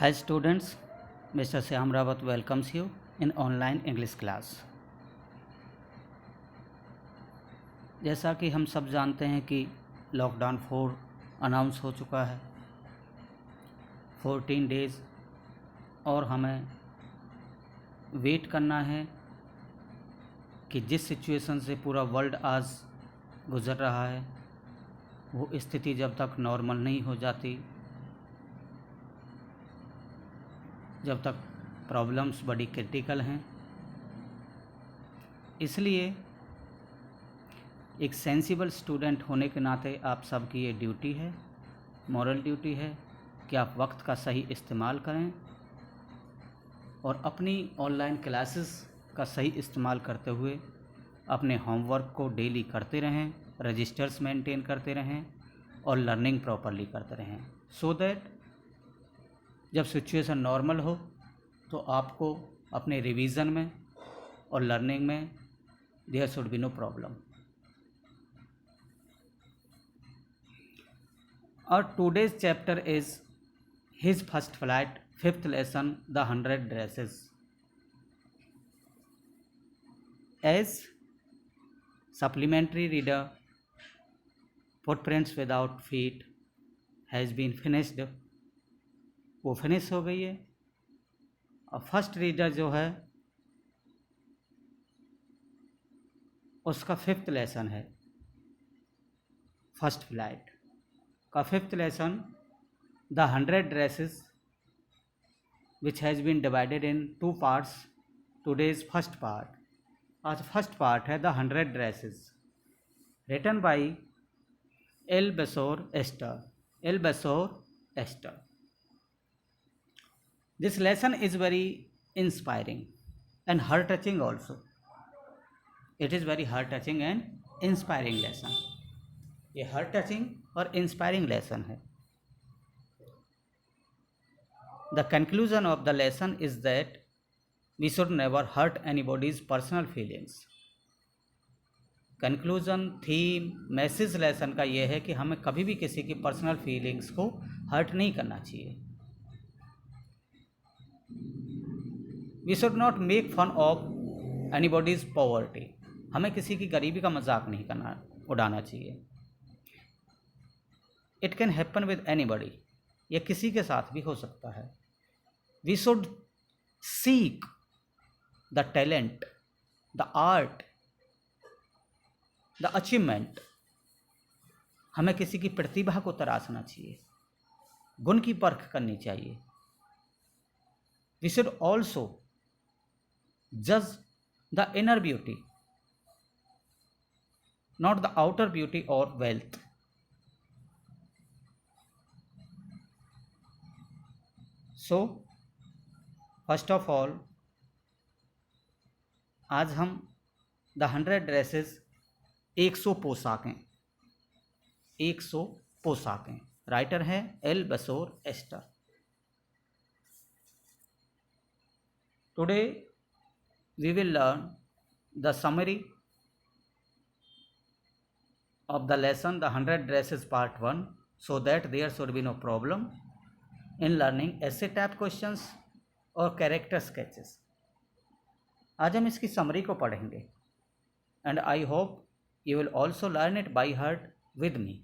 Hi students, Mr. Shyam Rawat welcomes you in online English class. जैसा कि हम सब जानते हैं कि लॉकडाउन 4 अनाउंस हो चुका है। 14 डेज़ और हमें वेट करना है कि जिस सिचुएशन से पूरा वर्ल्ड आज गुज़र रहा है वो स्थिति जब तक नॉर्मल नहीं हो जाती, जब तक प्रॉब्लम्स बड़ी क्रिटिकल हैं, इसलिए एक सेंसिबल स्टूडेंट होने के नाते आप सबकी ये ड्यूटी है, मॉरल ड्यूटी है कि आप वक्त का सही इस्तेमाल करें और अपनी ऑनलाइन क्लासेस का सही इस्तेमाल करते हुए अपने होमवर्क को डेली करते रहें, रजिस्टर्स मेंटेन करते रहें और लर्निंग प्रॉपरली करते रहें, सो दैट जब सिचुएशन नॉर्मल हो तो आपको अपने रिवीजन में और लर्निंग में there should be no problem. और today's chapter is his first flight, 5th lesson, the 100 dresses. As supplementary reader footprints without feet has been finished, वो फिनिश हो गई है। और फर्स्ट रीडर जो है उसका 5th लेसन है, फर्स्ट फ्लाइट का 5th lesson, the 100 dresses, which has been divided in 2 parts. Today's first part, आज फर्स्ट पार्ट है द 100 ड्रेसेस, रिटन बाई एल बेसोर एस्टर। This lesson is very inspiring and heart-touching also. It is very heart-touching and inspiring lesson. ये heart-touching और inspiring lesson है. The conclusion of the lesson is that we should never hurt anybody's personal feelings. Conclusion, theme, message lesson का ये है कि हमें कभी भी किसी की पर्सनल फीलिंग्स को हर्ट नहीं करना चाहिए। We should not make fun of anybody's poverty, हमें किसी की गरीबी का मजाक नहीं करना, उड़ाना चाहिए। It can happen with anybody, ये किसी के साथ भी हो सकता है। We should seek the talent, the art, the achievement, हमें किसी की प्रतिभा को तराशना चाहिए, गुण की परख करनी चाहिए। वी शुड ऑल्सो जज the inner beauty, not the outer beauty और wealth. So first of all आज हम द 100 ड्रेसेस, 100 पोशाकें, 100 पोशाकें, राइटर है एल बेसोर एस्टर। Today we will learn the summary of the lesson the 100 dresses part 1, so that there should be no problem in learning essay type questions और character sketches. आज हम इसकी समरी को पढ़ेंगे and I hope you will also learn it by heart with me.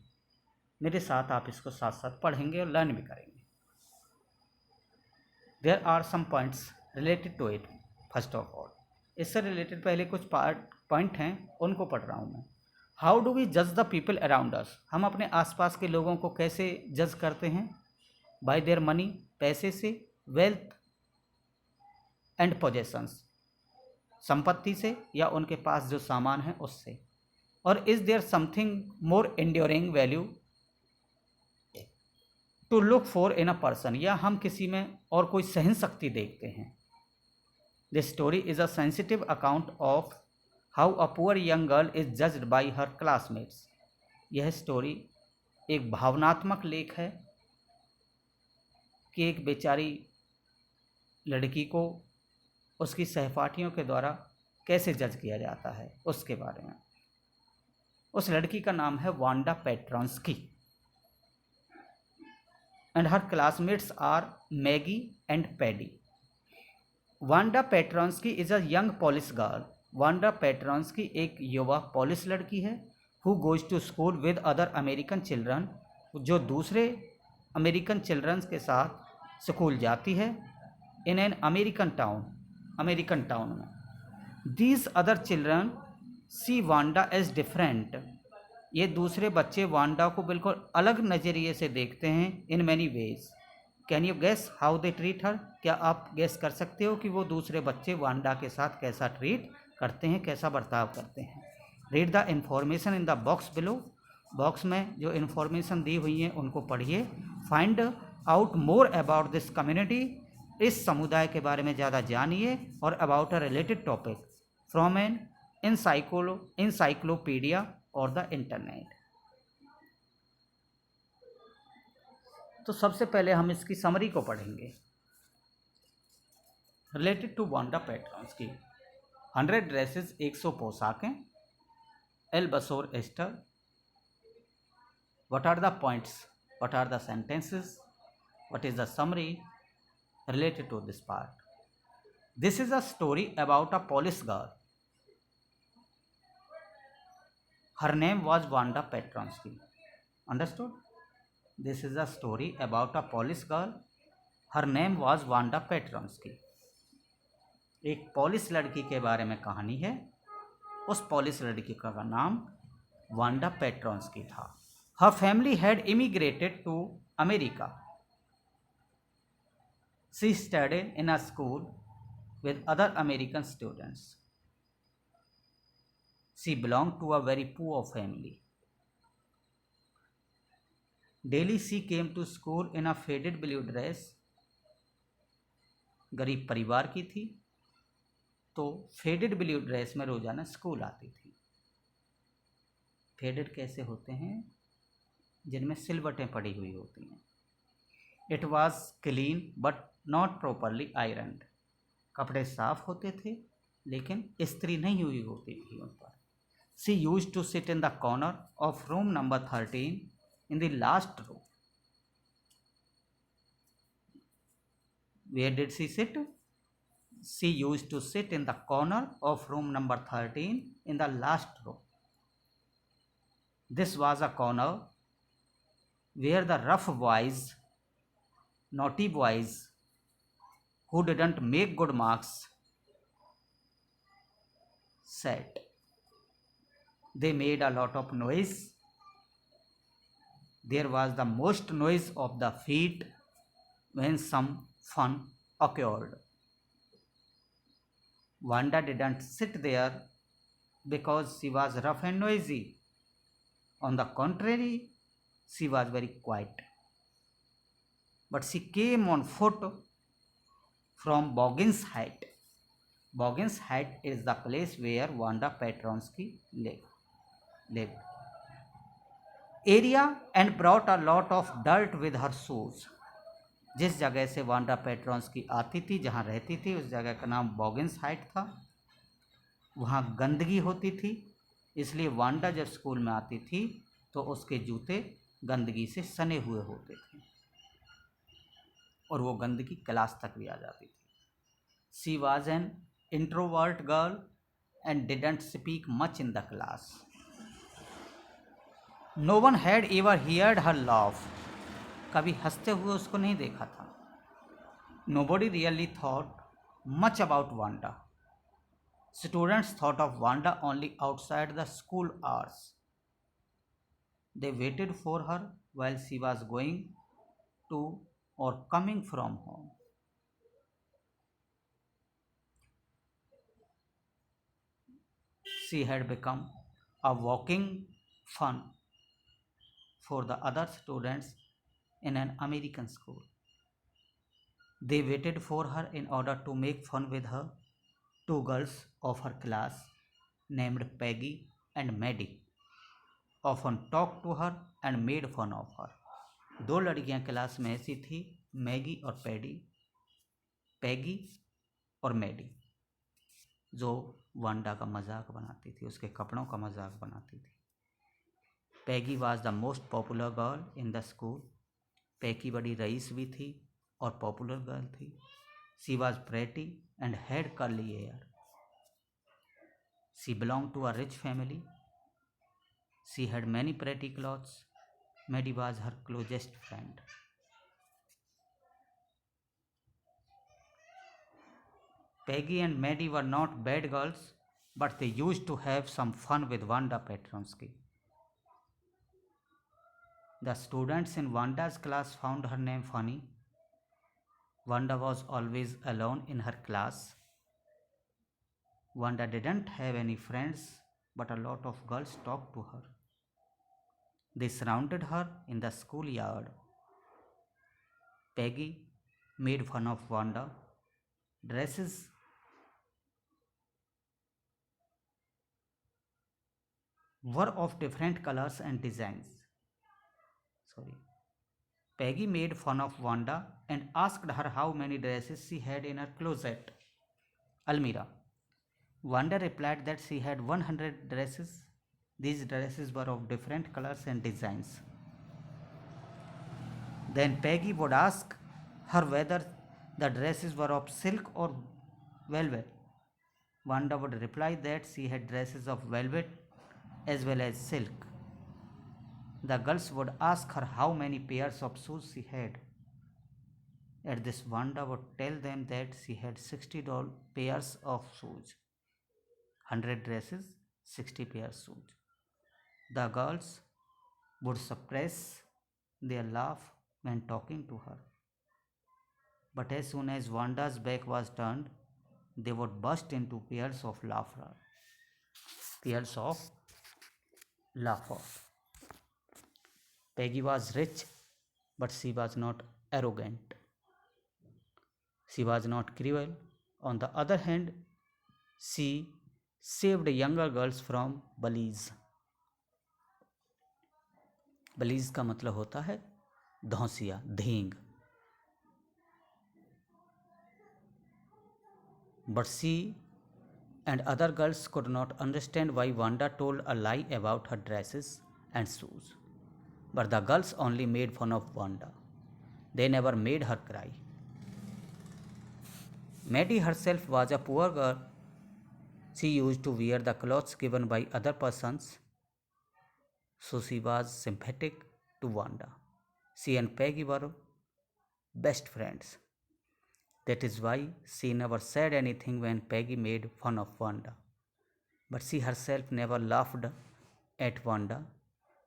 मेरे साथ आप इसको साथ साथ पढ़ेंगे और लर्न भी करेंगे। There are some points related to it. First of all, इससे रिलेटेड पहले कुछ पॉइंट हैं, उनको पढ़ रहा हूँ मैं। हाउ डू वी जज द पीपल अराउंड अस, हम अपने आसपास के लोगों को कैसे जज करते हैं? बाय देयर मनी, पैसे से, वेल्थ एंड पोजेशंस, संपत्ति से या उनके पास जो सामान है उससे। और is there something more enduring value to look for in a person, या हम किसी में और कोई सहन शक्ति देखते हैं। This story is a sensitive account of how a poor young girl is judged by her classmates. यह स्टोरी एक भावनात्मक लेख है कि एक बेचारी लड़की को उसकी सहपाठियों के द्वारा कैसे जज किया जाता है, उसके बारे में। उस लड़की का नाम है Wanda Petronski and her classmates are Maggie and Paddy. Wanda Petronski is a young Polish girl. Wanda Petronski एक युवा पोलिश लड़की है who goes to school with other American children, जो दूसरे अमेरिकन चिल्ड्रंस के साथ स्कूल जाती है. इन एन अमेरिकन टाउन में. These other children see Wanda as different. ये दूसरे बच्चे वांडा को बिल्कुल अलग नज़रिए से देखते हैं. In many ways. Can you guess how they treat her. क्या आप गेस कर सकते हो कि वो दूसरे बच्चे वांडा के साथ कैसा ट्रीट करते हैं, कैसा बर्ताव करते हैं. Read the information in the box below. Box में जो इन्फॉर्मेशन दी हुई है उनको पढ़िए. Find out more about this community. इस समुदाय के बारे में ज़्यादा जानिए. और about a related topic from an encyclopedia और द इंटरनेट. तो सबसे पहले हम इसकी समरी को पढ़ेंगे. Related to Wanda Petronski. 100 dresses, 100 पोशाकें. एल बसोर एस्टर. What are the points, what are the sentences, what is the summary related to this part. This is a story about a Polish girl. Her name was Wanda Petronsky. Understood? This is a story about a Polish girl. Her name was Wanda Petronsky. एक polish लड़की के बारे में कहानी है. उस polish लड़की का नाम वांडा पेट्रॉन्स्की था. Her family had immigrated to America. She studied in a school with other American students. She belonged to a very poor family. Daily she came to school in a faded blue dress. गरीब परिवार की थी तो faded blue dress में रोजाना school आती थी. Faded कैसे होते हैं? जिनमें सिलवटें पड़ी हुई होती हैं. It was clean but not properly ironed. कपड़े साफ होते थे लेकिन इस्त्री नहीं हुई होती थी उन पर. She use to sit in the corner of room number 13 in the last row. Where did she sit? She use to sit in the corner of room number 13 in the last row. This was a corner where the rough boys, naughty boys who didn't make good marks sat. They made a lot of noise. There was the most noise of the feet when some fun occurred. Wanda didn't sit there because she was rough and noisy. On the contrary, she was very quiet. But she came on foot from Boggins Height. Boggins Height is the place where Wanda Petronsky lived. Area and brought a lot of dirt with her shoes. जिस जगह से Wanda पेट्रॉन्स्की आती थी, जहाँ रहती थी, उस जगह का नाम बॉगिन्स हाइट था. वहाँ गंदगी होती थी, इसलिए वांडा जब स्कूल में आती थी तो उसके जूते गंदगी से सने हुए होते थे और वो गंदगी क्लास तक भी आ जाती थी. She was an introvert girl and didn't speak much in the class. No one had ever heard her laugh. कभी हंसते हुए उसको नहीं देखा था. Nobody really thought much about Wanda. Students thought of Wanda only outside the school hours. They waited for her while she was going to or coming from home. She had become a walking fun for the other students in an American school. They waited for her in order to make fun with her. Two girls of her class named Peggy and Maddie often talked to her and made fun of her. दो लड़कियां class में ऐसी थी, Maggi और पैगी और Maddie, जो Wanda का मजाक बनाती थी, उसके कपड़ों का मजाक बनाती थी. Peggy was the most popular girl in the school. Peggy बड़ी रईस भी थी और पॉपुलर गर्ल थी। She was pretty and had curly hair. She belong to a rich family. She had many pretty clothes. Maddie was her closest friend. Peggy and Maddie were not bad girls, but they used to have some fun with Wanda Petronsky. The students in Wanda's class found her name funny. Wanda was always alone in her class. Wanda didn't have any friends, but a lot of girls talked to her. They surrounded her in the schoolyard. Peggy made fun of Wanda. Dresses were of different colors and designs. Sorry. Peggy made fun of Wanda and asked her how many dresses she had in her closet. Almira. Wanda replied that she had 100 dresses. These dresses were of different colors and designs. Then Peggy would ask her whether the dresses were of silk or velvet. Wanda would reply that she had dresses of velvet as well as silk. The girls would ask her how many pairs of shoes she had. At this, Wanda would tell them that she had 60 pairs of shoes, 100 dresses, 60 pairs shoes. The girls would suppress their laugh when talking to her. But as soon as Wanda's back was turned, they would burst into peals of laughter. Peals of laughter. Peggy was rich, but she was not arrogant. She was not cruel. On the other hand, she saved younger girls from bullies. bullies का मतलब होता है धौंसिया, Geng. But she and other girls could not understand why Wanda told a lie about her dresses and shoes. But the girls only made fun of Wanda. They never made her cry. Maddie herself was a poor girl. She used to wear the clothes given by other persons, so she was sympathetic to Wanda. She and Peggy were best friends. That is why she never said anything when Peggy made fun of Wanda. But she herself never laughed at Wanda.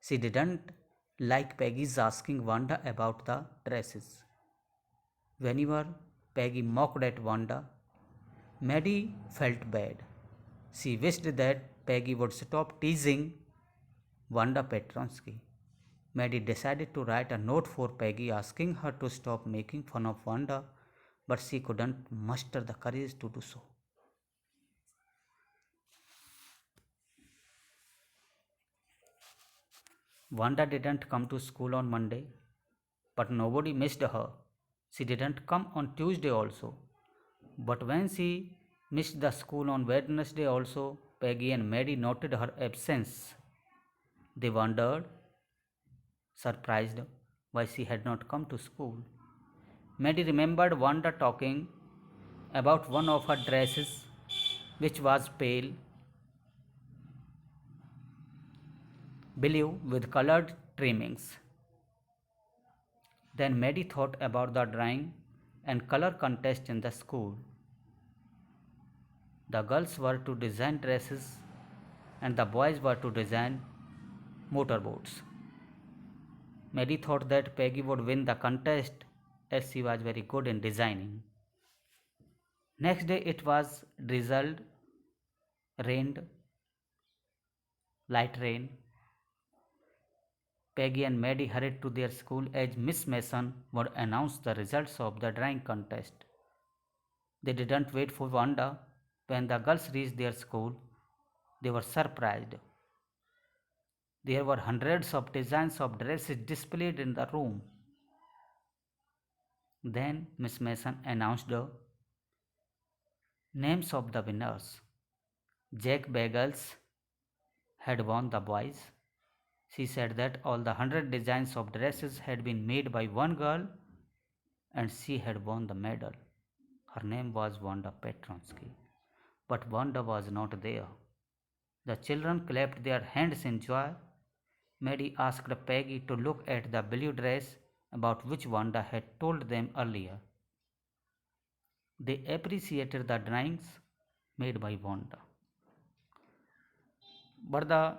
She didn't like Peggy's asking Wanda about the dresses. Whenever Peggy mocked at Wanda, Maddie felt bad. She wished that Peggy would stop teasing Wanda Petronsky. Maddie decided to write a note for Peggy asking her to stop making fun of Wanda, but she couldn't muster the courage to do so. Wanda didn't come to school on Monday, but nobody missed her. She didn't come on Tuesday also. But when she missed the school on Wednesday also, Peggy and Maddie noted her absence. They wondered, surprised, why she had not come to school. Maddie remembered Wanda talking about one of her dresses, which was pale blue with colored trimmings. Then Maddie thought about the drawing and color contest in the school. The girls were to design dresses and the boys were to design motorboats. Maddie thought that Peggy would win the contest as she was very good in designing. Next day it was drizzled, rained, light rain. Peggy and Maddie hurried to their school as Miss Mason would announce the results of the drawing contest. They didn't wait for Wanda. When the girls reached their school, they were surprised. There were hundreds of designs of dresses displayed in the room. Then Miss Mason announced the names of the winners. Jack Bagels had won the boys. She said that all the 100 designs of dresses had been made by one girl and she had won the medal. Her name was Wanda Petronsky. But Wanda was not there. The children clapped their hands in joy. Mary asked Peggy to look at the blue dress about which Wanda had told them earlier. They appreciated the drawings made by Wanda. But the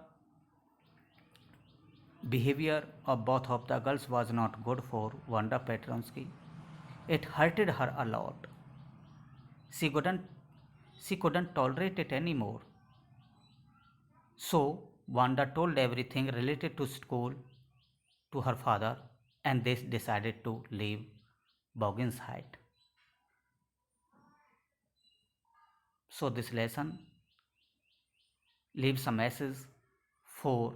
behavior of both of the girls was not good for Wanda Petronsky. It hurted her a lot. She couldn't tolerate it anymore. So Wanda told everything related to school to her father, and they decided to leave Boggins Heights. So this lesson leaves a message for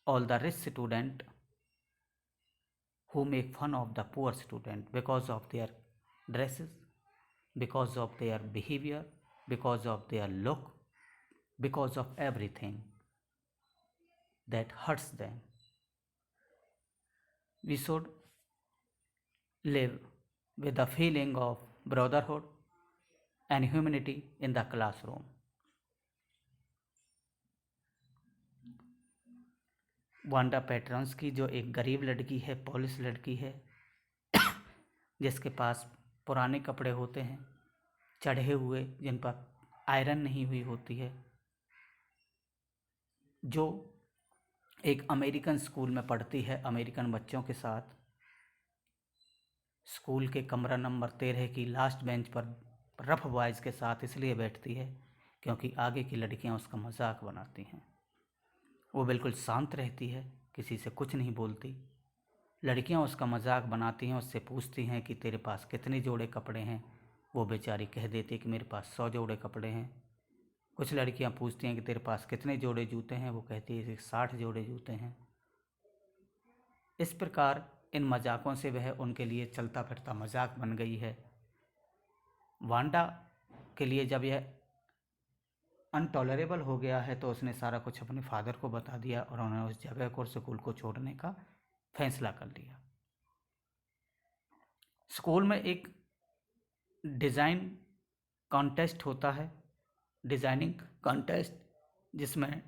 all the rich students who make fun of the poor student because of their dresses, because of their behavior, because of their look, because of everything that hurts them. We should live with the feeling of brotherhood and humanity in the classroom. Wanda Petronski जो एक गरीब लड़की है, Polish लड़की है, जिसके पास पुराने कपड़े होते हैं चढ़े हुए, जिन पर आयरन नहीं हुई होती है, जो एक अमेरिकन स्कूल में पढ़ती है अमेरिकन बच्चों के साथ, स्कूल के कमरा नंबर 13 की लास्ट बेंच पर रफ बॉयज़ के साथ इसलिए बैठती है क्योंकि आगे की लड़कियां उसका मजाक बनाती हैं। वो बिल्कुल शांत रहती है, किसी से कुछ नहीं बोलती। लड़कियां उसका मजाक बनाती हैं, उससे पूछती हैं कि तेरे पास कितने जोड़े कपड़े हैं। वो बेचारी कह देती है कि मेरे पास 100 जोड़े कपड़े हैं। कुछ लड़कियां पूछती हैं कि तेरे पास कितने जोड़े जूते हैं। वो कहती है कि 60 जोड़े जूते हैं। इस प्रकार इन मजाकों से वह उनके लिए चलता फिरता मजाक बन गई है। वांडा के लिए जब यह अनटॉलरेबल हो गया है तो उसने सारा कुछ अपने फादर को बता दिया और उन्होंने उस जगह को, स्कूल को छोड़ने का फैसला कर लिया। स्कूल में एक डिज़ाइन कॉन्टेस्ट होता है, डिज़ाइनिंग कॉन्टेस्ट, जिसमें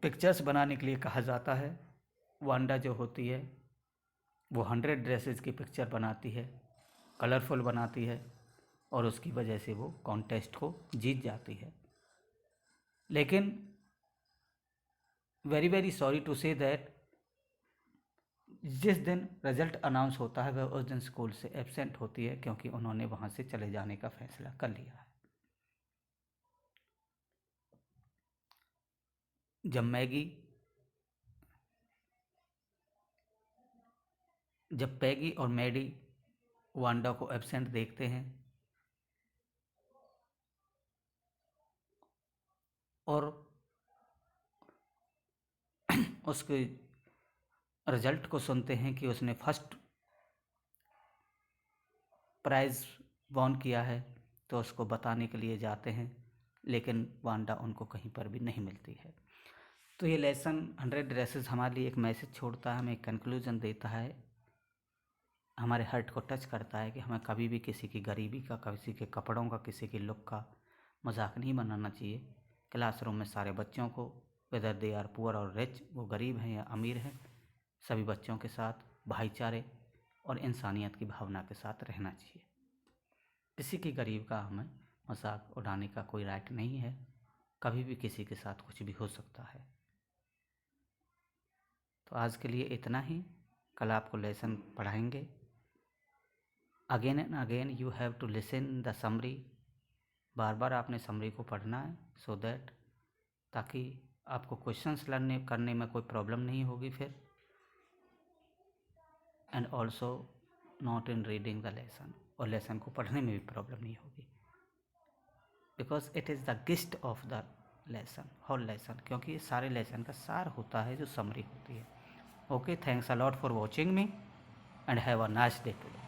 पिक्चर्स बनाने के लिए कहा जाता है। वांडा जो होती है वो 100 ड्रेसेस की पिक्चर बनाती है, कलरफुल बनाती है और उसकी वजह से वो कॉन्टेस्ट को जीत जाती है। लेकिन very very sorry to say that जिस दिन रिजल्ट अनाउंस होता है वह उस दिन स्कूल से एब्सेंट होती है क्योंकि उन्होंने वहाँ से चले जाने का फैसला कर लिया है। जब पैगी और मैडी वांडा को एब्सेंट देखते हैं और उसके रिजल्ट को सुनते हैं कि उसने फर्स्ट प्राइज़ वॉन किया है, तो उसको बताने के लिए जाते हैं, लेकिन वांडा उनको कहीं पर भी नहीं मिलती है। तो ये लेसन 100 ड्रेसेस हमारे लिए एक मैसेज छोड़ता है, हमें एक कंक्लूजन देता है, हमारे हार्ट को टच करता है कि हमें कभी भी किसी की गरीबी का, किसी के कपड़ों का, किसी की लुक का मजाक नहीं बनाना चाहिए। क्लासरूम में सारे बच्चों को, वेदर दे आर पुअर और रिच, वो गरीब हैं या अमीर हैं, सभी बच्चों के साथ भाईचारे और इंसानियत की भावना के साथ रहना चाहिए। किसी की गरीब का हमें मजाक उड़ाने का कोई राइट नहीं है। कभी भी किसी के साथ कुछ भी हो सकता है। तो आज के लिए इतना ही। कल आपको लेसन पढ़ाएंगे। Again and again you have to listen the summary. बार बार आपने समरी को पढ़ना है सो दैट, ताकि आपको क्वेश्चंस लर्न करने में कोई प्रॉब्लम नहीं होगी फिर, and also not in reading the lesson, और लेसन को पढ़ने में भी प्रॉब्लम नहीं होगी, because it is the gist of the lesson, whole lesson, क्योंकि ये सारे लेसन का सार होता है जो समरी होती है। Okay, thanks a lot for watching me and have a nice day today.